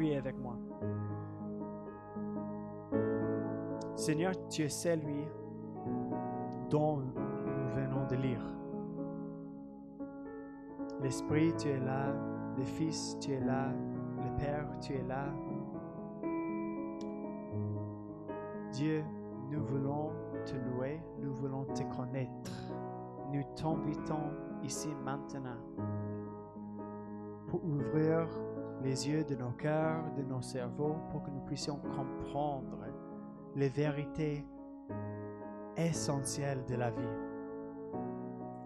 prier avec moi. Seigneur, tu es celui dont nous venons de lire. L'Esprit, tu es là. Le Fils, tu es là. Le Père, tu es là. Dieu, nous voulons te louer, nous voulons te connaître. Nous t'invitons ici maintenant pour ouvrir les yeux de nos cœurs, de nos cerveaux, pour que nous puissions comprendre les vérités essentielles de la vie,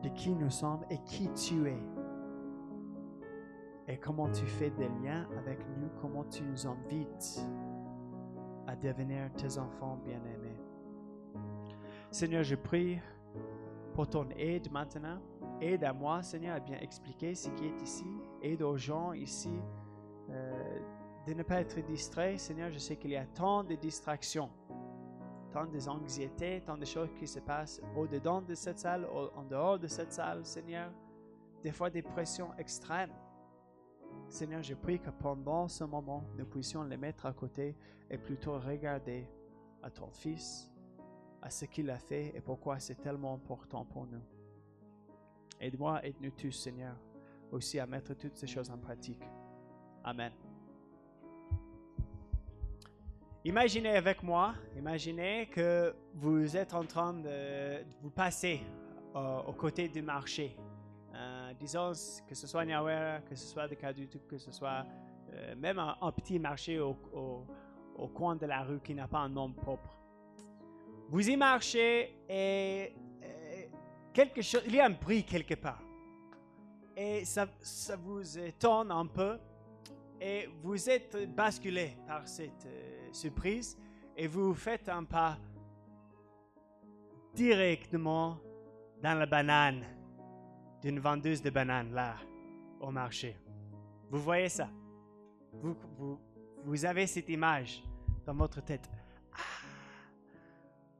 de qui nous sommes et qui tu es, et comment tu fais des liens avec nous, comment tu nous invites à devenir tes enfants bien-aimés. Seigneur, je prie pour ton aide maintenant. Aide à moi, Seigneur, à bien expliquer ce qui est ici. Aide aux gens ici de ne pas être distraits. Seigneur, je sais qu'il y a tant de distractions, tant d'anxiétés, tant de choses qui se passent au-dedans de cette salle, en dehors de cette salle, Seigneur. Des fois, des pressions extrêmes. Seigneur, je prie que pendant ce moment, nous puissions les mettre à côté et plutôt regarder à ton Fils, à ce qu'il a fait et pourquoi c'est tellement important pour nous. Aide-moi, aide-nous tous, Seigneur, aussi à mettre toutes ces choses en pratique. Amen. Imaginez avec moi, imaginez que vous êtes en train de vous passer aux côtés du marché. Disons que ce soit Nyawera, que ce soit de Kadutu, que ce soit même un petit marché au coin de la rue qui n'a pas un nom propre. Vous y marchez et quelque chose, il y a un bruit quelque part. Et ça vous étonne un peu et vous êtes basculé par cette surprise et vous faites un pas directement dans la banane d'une vendeuse de bananes là au marché. Vous voyez ça? Vous avez cette image dans votre tête.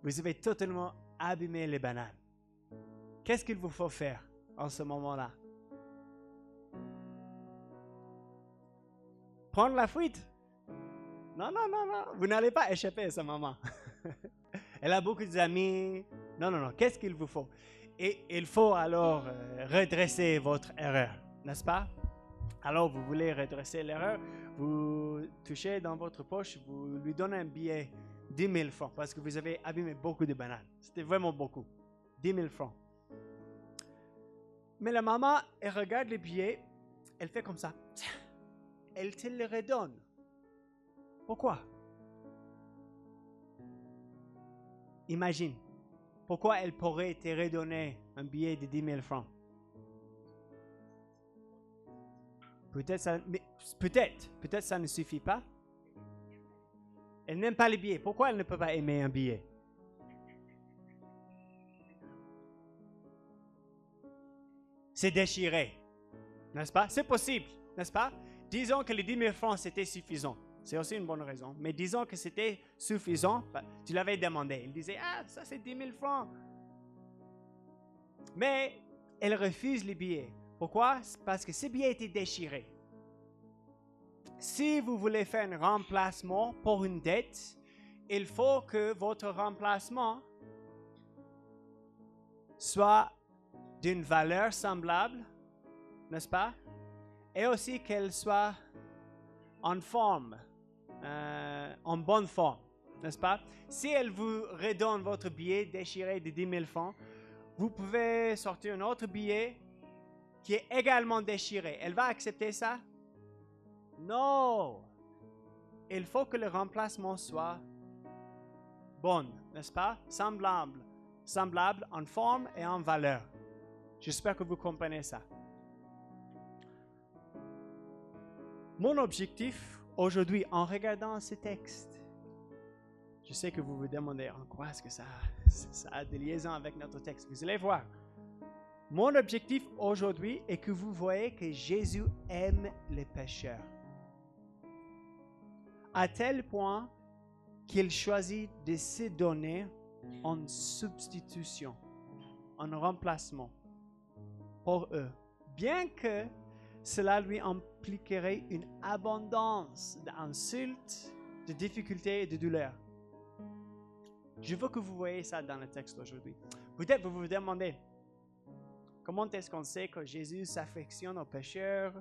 Vous avez totalement abîmé les bananes. Qu'est-ce qu'il vous faut faire en ce moment-là? Prendre la fuite? Non. Vous n'allez pas échapper à sa maman. Elle a beaucoup d'amis. Non. Qu'est-ce qu'il vous faut? Et il faut alors redresser votre erreur, n'est-ce pas? Alors, vous voulez redresser l'erreur, vous touchez dans votre poche, vous lui donnez un billet 10 000 francs parce que vous avez abîmé beaucoup de bananes. C'était vraiment beaucoup. 10 000 francs. Mais la maman, elle regarde le billet, elle fait comme ça. Elle te le redonne. Pourquoi? Imagine. Pourquoi elle pourrait te redonner un billet de 10 000 francs? Peut-être ça ne suffit pas. Elle n'aime pas les billets. Pourquoi elle ne peut pas aimer un billet? C'est déchiré. N'est-ce pas? C'est possible, n'est-ce pas? Disons que les 10 000 francs, c'était suffisant. C'est aussi une bonne raison. Mais disons que c'était suffisant. Tu l'avais demandé. Il disait, ça c'est 10 000 francs. Mais elle refuse les billets. Pourquoi? Parce que ces billets étaient déchirés. Si vous voulez faire un remplacement pour une dette, il faut que votre remplacement soit d'une valeur semblable, n'est-ce pas? Et aussi qu'elle soit en forme, en bonne forme, n'est-ce pas? Si elle vous redonne votre billet déchiré de 10 000 francs, vous pouvez sortir un autre billet qui est également déchiré. Elle va accepter ça? Non! Il faut que le remplacement soit bon, n'est-ce pas? Semblable en forme et en valeur. J'espère que vous comprenez ça. Mon objectif aujourd'hui, en regardant ce texte, je sais que vous vous demandez en quoi est-ce que ça a des liaisons avec notre texte. Vous allez voir. Mon objectif aujourd'hui est que vous voyez que Jésus aime les pécheurs. À tel point qu'il choisit de se donner en substitution, en remplacement pour eux. Bien que cela lui impliquerait une abondance d'insultes, de difficultés et de douleurs. Je veux que vous voyez ça dans le texte d'aujourd'hui. Peut-être vous vous demandez, comment est-ce qu'on sait que Jésus s'affectionne aux pécheurs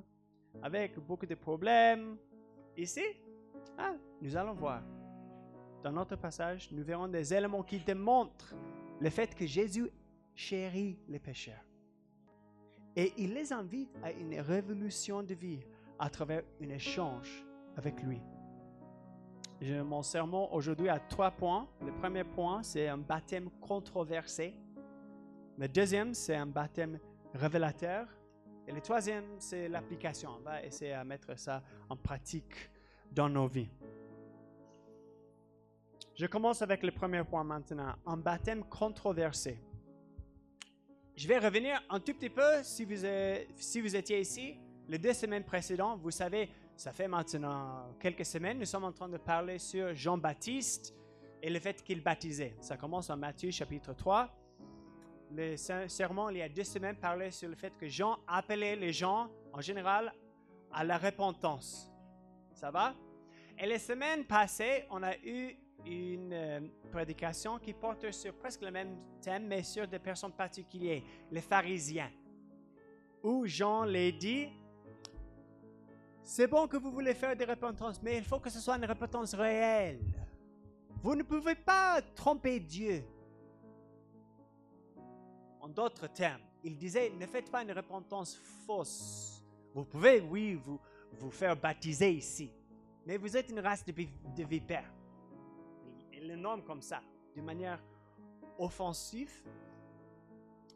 avec beaucoup de problèmes? Ici, nous allons voir. Dans notre passage, nous verrons des éléments qui démontrent le fait que Jésus chérit les pécheurs. Et il les invite à une révolution de vie à travers un échange avec lui. Mon sermon aujourd'hui a 3 points. Le premier point, c'est un baptême controversé. Le deuxième, c'est un baptême révélateur. Et le troisième, c'est l'application. On va essayer de mettre ça en pratique dans nos vies. Je commence avec le premier point maintenant, un baptême controversé. Je vais revenir un tout petit peu, si vous étiez ici, les 2 semaines précédentes, vous savez, ça fait maintenant quelques semaines, nous sommes en train de parler sur Jean-Baptiste et le fait qu'il baptisait. Ça commence en Matthieu chapitre 3. Le sermon, il y a 2 semaines, parlait sur le fait que Jean appelait les gens, en général, à la repentance. Ça va? Et les semaines passées, on a eu une prédication qui porte sur presque le même thème, mais sur des personnes particulières, les pharisiens, où Jean les dit, c'est bon que vous voulez faire des repentances, mais il faut que ce soit une repentance réelle. Vous ne pouvez pas tromper Dieu. En d'autres termes, il disait, ne faites pas une repentance fausse. Vous pouvez, oui, vous faire baptiser ici, mais vous êtes une race de vipères. Il le nomme comme ça, de manière offensive.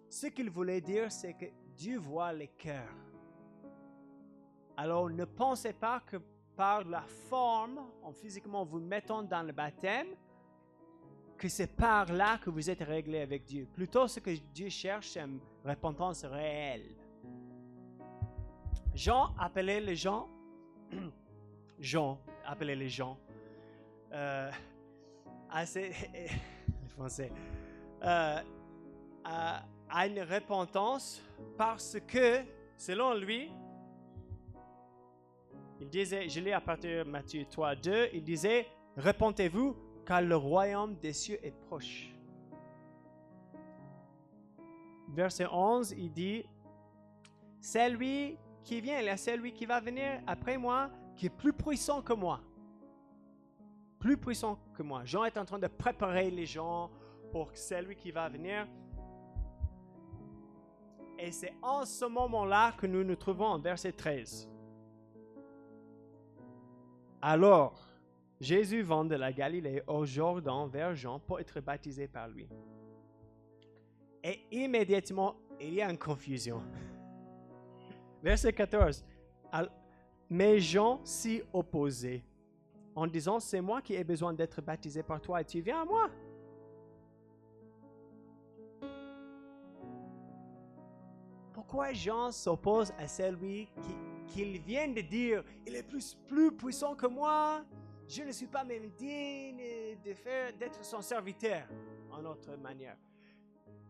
Ce qu'il voulait dire, c'est que Dieu voit les cœurs. Alors, ne pensez pas que par la forme, en physiquement vous mettant dans le baptême, que c'est par là que vous êtes réglé avec Dieu. Plutôt, ce que Dieu cherche, c'est une repentance réelle. Jean appelait les gens, à une repentance parce que, selon lui, il disait, je lis à partir de Matthieu 3, 2, il disait, repentez-vous car le royaume des cieux est proche. Verset 11, il dit, celui qui vient, il y a celui qui va venir après moi, qui est plus puissant que moi. Plus puissant que moi. Jean est en train de préparer les gens pour celui qui va venir. Et c'est en ce moment-là que nous nous trouvons en verset 13. Alors, Jésus vint de la Galilée au Jourdain vers Jean pour être baptisé par lui. Et immédiatement, il y a une confusion. Verset 14. Mais Jean s'y opposait en disant, c'est moi qui ai besoin d'être baptisé par toi et tu viens à moi. Pourquoi Jean s'oppose à celui qu'il vient de dire, il est plus puissant que moi, je ne suis pas même digne d'être son serviteur, en autre manière.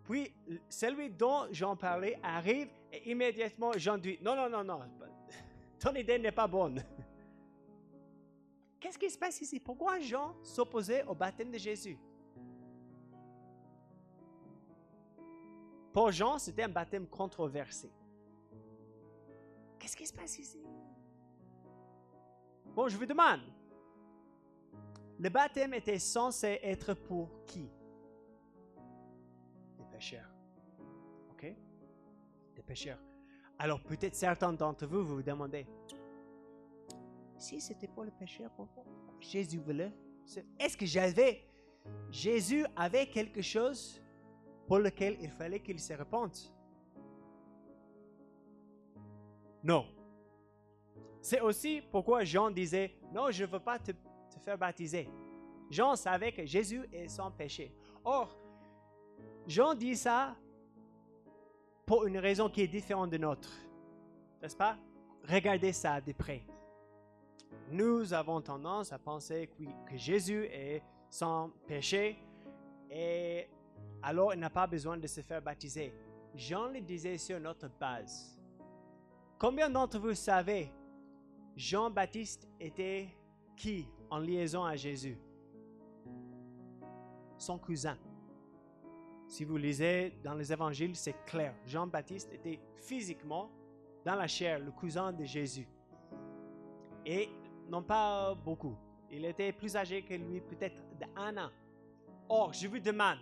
Puis, celui dont Jean parlait arrive et immédiatement Jean dit, non, ton idée n'est pas bonne. Qu'est-ce qui se passe ici? Pourquoi Jean s'opposait au baptême de Jésus? Pour Jean, c'était un baptême controversé. Qu'est-ce qui se passe ici? Bon, je vous demande, le baptême était censé être pour qui? Des pécheurs. Ok? Des pécheurs. Alors peut-être certains d'entre vous vous demandez, si c'était pour le pécheur, pourquoi Jésus voulait? Est-ce que Jésus avait quelque chose pour lequel il fallait qu'il se repente? Non. C'est aussi pourquoi Jean disait, non, je ne veux pas te faire baptiser. Jean savait que Jésus est sans péché. Or, Jean dit ça pour une raison qui est différente de notre. N'est-ce pas? Regardez ça de près. Nous avons tendance à penser que Jésus est sans péché et alors il n'a pas besoin de se faire baptiser. Jean le disait sur notre base. Combien d'entre vous savez, Jean-Baptiste était qui en liaison à Jésus? Son cousin. Si vous lisez dans les évangiles, c'est clair. Jean-Baptiste était physiquement, dans la chair, le cousin de Jésus. Et non pas beaucoup. Il était plus âgé que lui, peut-être d'1 an. Or, je vous demande,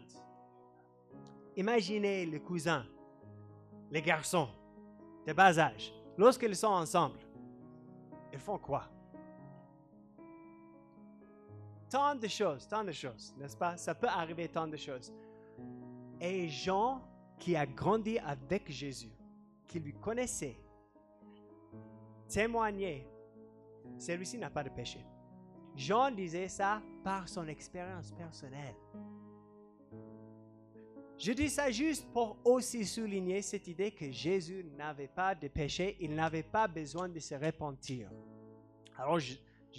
imaginez les cousins, les garçons de bas âge, lorsqu'ils sont ensemble, ils font quoi? Tant de choses, n'est-ce pas? Ça peut arriver tant de choses. Et Jean, qui a grandi avec Jésus, qui lui connaissait, témoignait, celui-ci n'a pas de péché. Jean disait ça par son expérience personnelle. Je dis ça juste pour aussi souligner cette idée que Jésus n'avait pas de péché, il n'avait pas besoin de se repentir. Alors je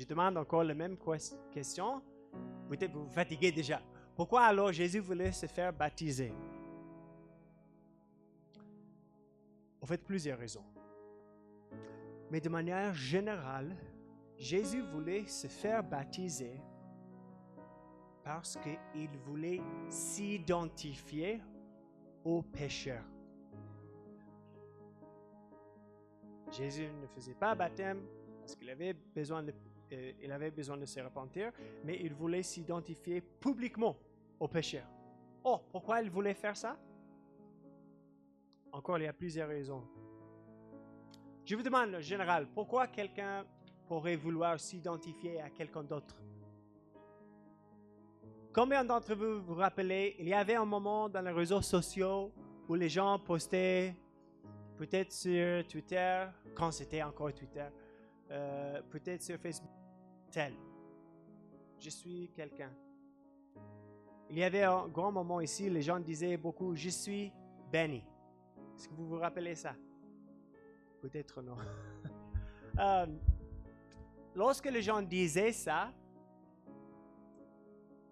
demande encore la même question, peut-être vous vous fatiguez déjà. Pourquoi alors Jésus voulait se faire baptiser? En fait, plusieurs raisons. Mais de manière générale, Jésus voulait se faire baptiser parce qu'il voulait s'identifier aux pécheurs. Jésus ne faisait pas baptême parce qu'il avait besoin de se repentir, mais il voulait s'identifier publiquement aux pécheurs. Oh, pourquoi il voulait faire ça? Encore, il y a plusieurs raisons. Je vous demande en général, pourquoi quelqu'un pourrait vouloir s'identifier à quelqu'un d'autre? Combien d'entre vous vous rappelez, il y avait un moment dans les réseaux sociaux où les gens postaient, peut-être sur Twitter, quand c'était encore Twitter, peut-être sur Facebook, tel, je suis quelqu'un. Il y avait un grand moment ici, les gens disaient beaucoup, je suis béni. Est-ce que vous vous rappelez ça? Peut-être non. Lorsque les gens disaient ça,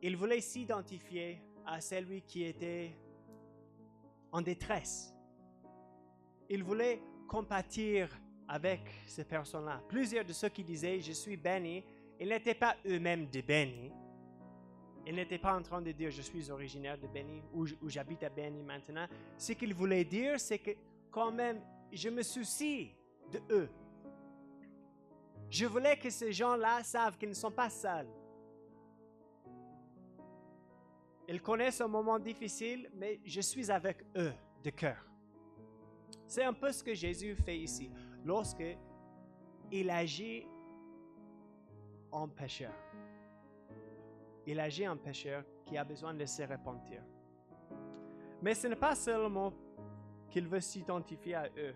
ils voulaient s'identifier à celui qui était en détresse. Ils voulaient compatir avec ces personnes-là. Plusieurs de ceux qui disaient « je suis béni », ils n'étaient pas eux-mêmes des bénis. Ils n'étaient pas en train de dire « je suis originaire de Béni » ou « j'habite à Béni maintenant ». Ce qu'ils voulaient dire, c'est que quand même, je me soucie de eux. Je voulais que ces gens-là savent qu'ils ne sont pas seuls. Ils connaissent un moment difficile, mais je suis avec eux de cœur. C'est un peu ce que Jésus fait ici, lorsque il agit en pécheur. Il agit en pécheur qui a besoin de se repentir. Mais ce n'est pas seulement qu'il veut s'identifier à eux.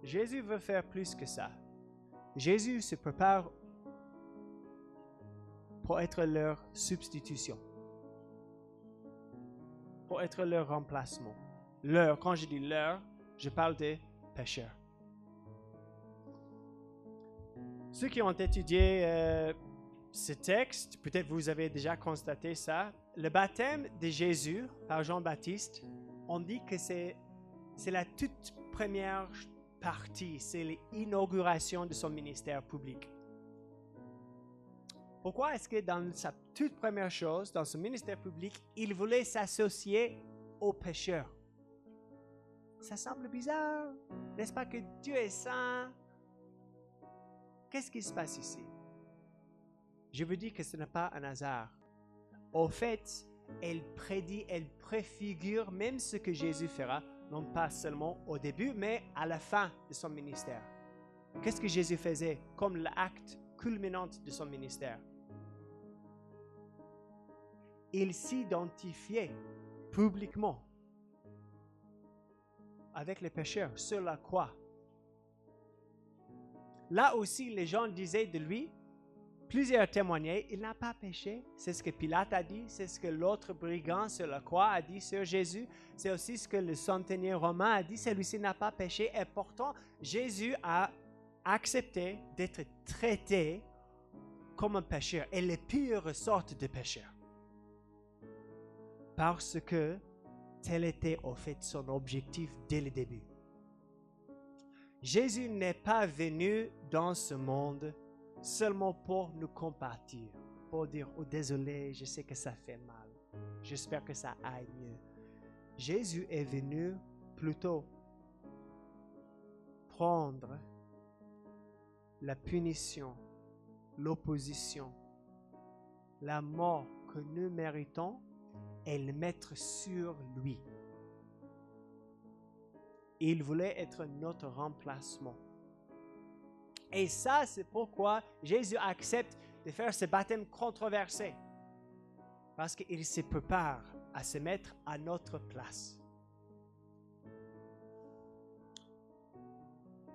Jésus veut faire plus que ça. Jésus se prépare pour être leur substitution, pour être leur remplacement. Leur, quand je dis leur, je parle des pécheurs. Ceux qui ont étudié ce texte, peut-être vous avez déjà constaté ça, le baptême de Jésus par Jean-Baptiste, on dit que c'est la toute première partie, c'est l'inauguration de son ministère public. Pourquoi est-ce que dans sa toute première chose, dans son ministère public, il voulait s'associer aux pécheurs? Ça semble bizarre, n'est-ce pas que Dieu est saint? Qu'est-ce qui se passe ici? Je vous dis que ce n'est pas un hasard. Au fait, elle prédit, elle préfigure même ce que Jésus fera, non pas seulement au début, mais à la fin de son ministère. Qu'est-ce que Jésus faisait comme l'acte culminant de son ministère? Il s'identifiait publiquement avec les pécheurs sur la croix. Là aussi, les gens disaient de lui, plusieurs témoignaient, il n'a pas péché. C'est ce que Pilate a dit, c'est ce que l'autre brigand sur la croix a dit sur Jésus. C'est aussi ce que le centenier romain a dit, celui-ci n'a pas péché. Et pourtant, Jésus a accepté d'être traité comme un pécheur, et les pires sortes de pécheurs. Parce que tel était au fait son objectif dès le début. Jésus n'est pas venu dans ce monde seulement pour nous compatir, pour dire « Oh, désolé, je sais que ça fait mal. J'espère que ça aille mieux. » Jésus est venu plutôt prendre la punition, l'opposition, la mort que nous méritons et le mettre sur lui. Il voulait être notre remplacement. Et ça, c'est pourquoi Jésus accepte de faire ce baptême controversé. Parce qu'il se prépare à se mettre à notre place.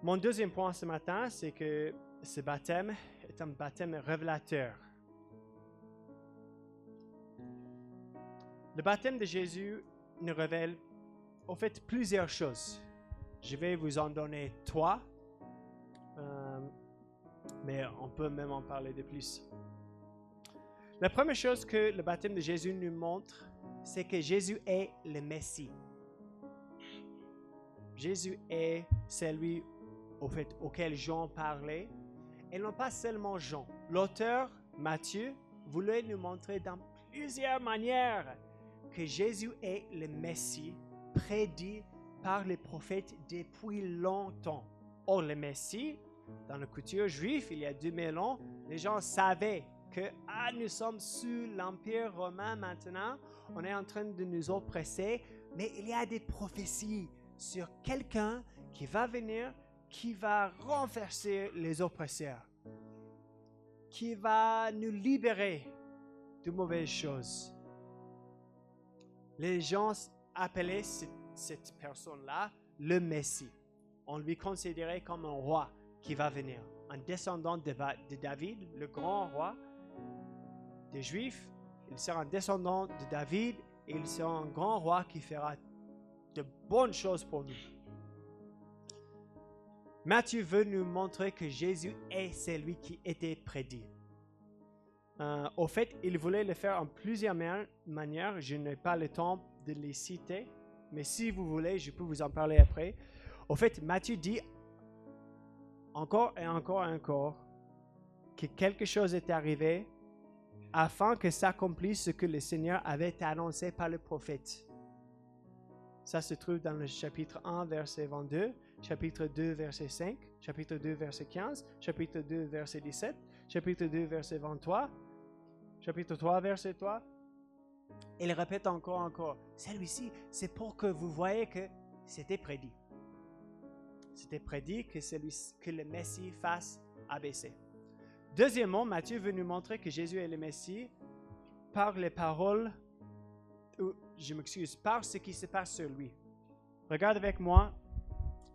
Mon deuxième point ce matin, c'est que ce baptême est un baptême révélateur. Le baptême de Jésus nous révèle en fait plusieurs choses. Je vais vous en donner 3, mais on peut même en parler de plus. La première chose que le baptême de Jésus nous montre, c'est que Jésus est le Messie. Jésus est celui auquel Jean parlait, et non pas seulement Jean. L'auteur, Matthieu, voulait nous montrer dans plusieurs manières que Jésus est le Messie prédit par les prophètes depuis longtemps. Or, le Messie, dans la culture juive, il y a 2000 ans, les gens savaient que nous sommes sous l'Empire romain maintenant, on est en train de nous oppresser, mais il y a des prophéties sur quelqu'un qui va venir, qui va renverser les oppresseurs, qui va nous libérer de mauvaises choses. Les gens appelaient cette personne-là le Messie. On lui considérait comme un roi qui va venir, un descendant de David, le grand roi des Juifs. Il sera un descendant de David et il sera un grand roi qui fera de bonnes choses pour nous. Matthieu veut nous montrer que Jésus est celui qui était prédit. Au fait, il voulait le faire en plusieurs manières. Je n'ai pas le temps de les citer, mais si vous voulez, je peux vous en parler après. Au fait, Matthieu dit encore et encore et encore que quelque chose est arrivé afin que s'accomplisse ce que le Seigneur avait annoncé par le prophète. Ça se trouve dans le chapitre 1, verset 22, chapitre 2, verset 5, chapitre 2, verset 15, chapitre 2, verset 17, chapitre 2, verset 23, chapitre 3, verset 3. Il répète encore. Celui-ci, c'est pour que vous voyez que c'était prédit. C'était prédit que le Messie fasse ABC. Deuxièmement, Matthieu veut nous montrer que Jésus est le Messie par les paroles, par ce qui se passe sur lui. Regarde avec moi,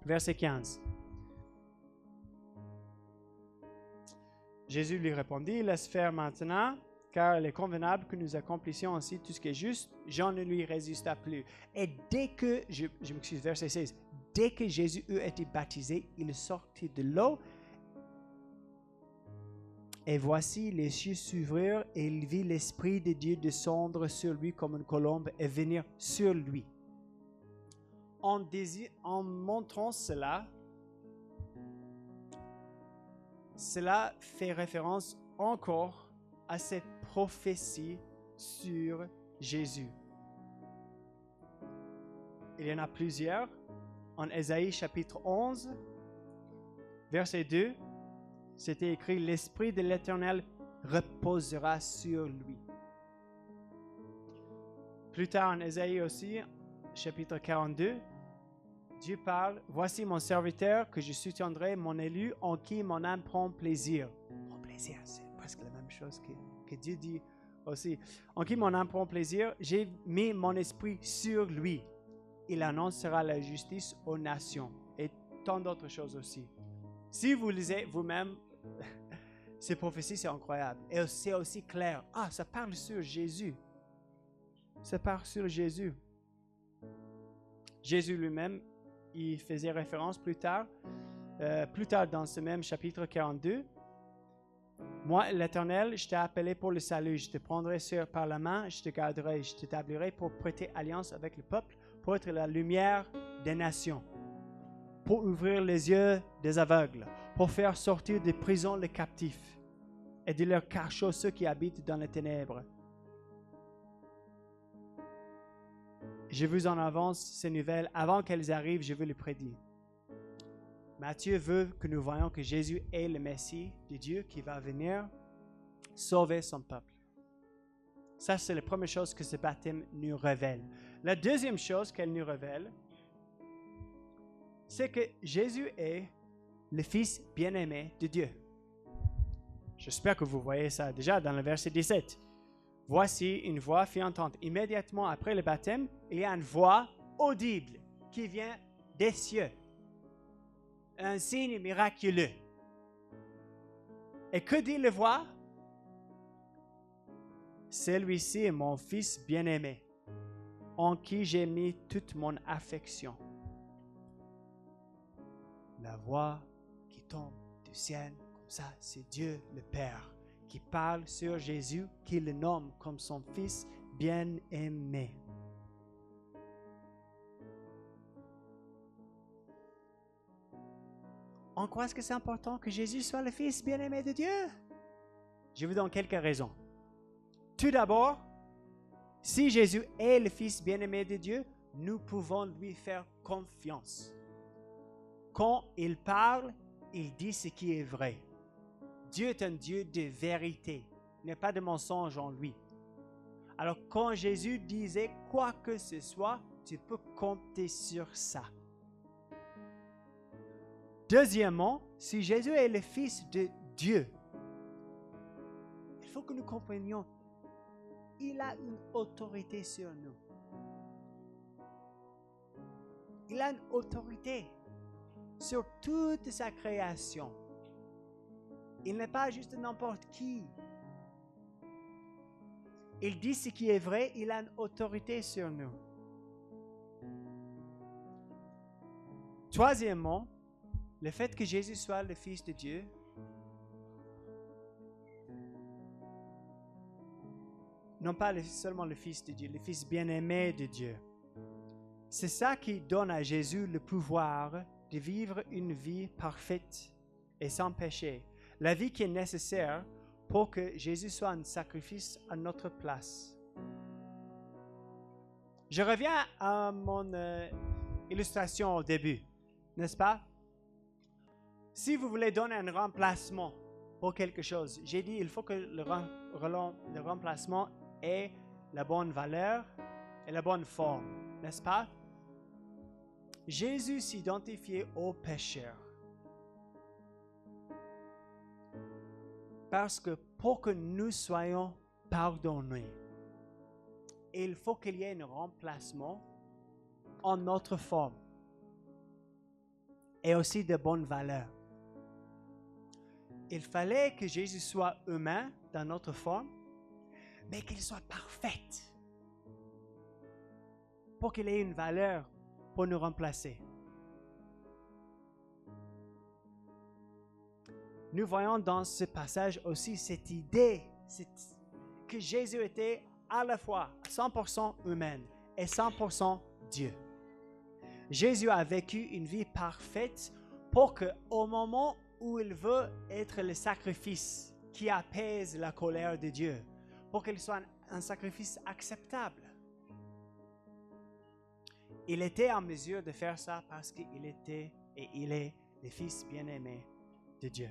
verset 15. Jésus lui répondit, laisse faire maintenant, car il est convenable que nous accomplissions ainsi tout ce qui est juste. Jean ne lui résista plus. Et dès que, verset 16, dès que Jésus eut été baptisé, il sortit de l'eau. Et voici, les cieux s'ouvrirent et il vit l'Esprit de Dieu descendre sur lui comme une colombe et venir sur lui. En montrant cela fait référence encore à cette prophétie sur Jésus. Il y en a plusieurs. En Ésaïe chapitre 11, verset 2, c'était écrit « L'Esprit de l'Éternel reposera sur lui ». Plus tard en Ésaïe aussi, chapitre 42, Dieu parle « Voici mon serviteur que je soutiendrai, mon élu, en qui mon âme prend plaisir ». Mon plaisir, c'est presque la même chose que Dieu dit aussi. « En qui mon âme prend plaisir, j'ai mis mon esprit sur lui. Il annoncera la justice aux nations. » Et tant d'autres choses aussi. Si vous lisez vous-même, ces prophéties, c'est incroyable. Et c'est aussi clair. Ça parle sur Jésus. Ça parle sur Jésus. Jésus lui-même, il faisait référence plus tard dans ce même chapitre 42. Moi, l'Éternel, je t'ai appelé pour le salut. Je te prendrai par la main, je te garderai, je t'établirai pour prêter alliance avec le peuple, pour être la lumière des nations. pour ouvrir les yeux des aveugles, pour faire sortir des prisons les captifs et de leur cachot ceux qui habitent dans les ténèbres. Je vous en avance ces nouvelles. Avant qu'elles arrivent, je vous les prédis. Matthieu veut que nous voyions que Jésus est le Messie de Dieu qui va venir sauver son peuple. Ça, c'est la première chose que ce baptême nous révèle. La deuxième chose qu'elle nous révèle, c'est que Jésus est le Fils bien-aimé de Dieu. J'espère que vous voyez ça déjà dans le verset 17. Voici une voix fit entendre. Immédiatement après le baptême, il y a une voix audible qui vient des cieux. Un signe miraculeux. Et que dit la voix? Celui-ci est mon Fils bien-aimé, en qui j'ai mis toute mon affection. La voix qui tombe du ciel, comme ça, c'est Dieu le Père qui parle sur Jésus, qui le nomme comme son Fils bien-aimé. En quoi est-ce que c'est important que Jésus soit le Fils bien-aimé de Dieu? Je vous donne quelques raisons. Tout d'abord, si Jésus est le Fils bien-aimé de Dieu, nous pouvons lui faire confiance. Quand il parle, il dit ce qui est vrai. Dieu est un Dieu de vérité. Il n'y a pas de mensonge en lui. Alors quand Jésus disait quoi que ce soit, tu peux compter sur ça. Deuxièmement, si Jésus est le Fils de Dieu, il faut que nous comprenions, il a une autorité sur nous. Il a une autorité sur toute sa création. Il n'est pas juste n'importe qui. Il dit ce qui est vrai, il a une autorité sur nous. Troisièmement, le fait que Jésus soit le Fils de Dieu non pas seulement le Fils de Dieu, le Fils bien-aimé de Dieu. C'est ça qui donne à Jésus le pouvoir de vivre une vie parfaite et sans péché. La vie qui est nécessaire pour que Jésus soit un sacrifice à notre place. Je reviens à mon illustration au début, n'est-ce pas? Si vous voulez donner un remplacement pour quelque chose, j'ai dit il faut que le remplacement ait la bonne valeur et la bonne forme, n'est-ce pas? Jésus s'identifiait aux pécheurs. Parce que pour que nous soyons pardonnés, il faut qu'il y ait un remplacement en notre forme et aussi de bonnes valeurs. Il fallait que Jésus soit humain dans notre forme, mais qu'il soit parfait pour qu'il ait une valeur pour nous remplacer. Nous voyons dans ce passage aussi cette idée que Jésus était à la fois 100% humain et 100% Dieu. Jésus a vécu une vie parfaite pour qu'au moment où il veut être le sacrifice qui apaise la colère de Dieu, pour qu'il soit un sacrifice acceptable. Il était en mesure de faire ça parce qu'il était et il est le Fils bien-aimé de Dieu.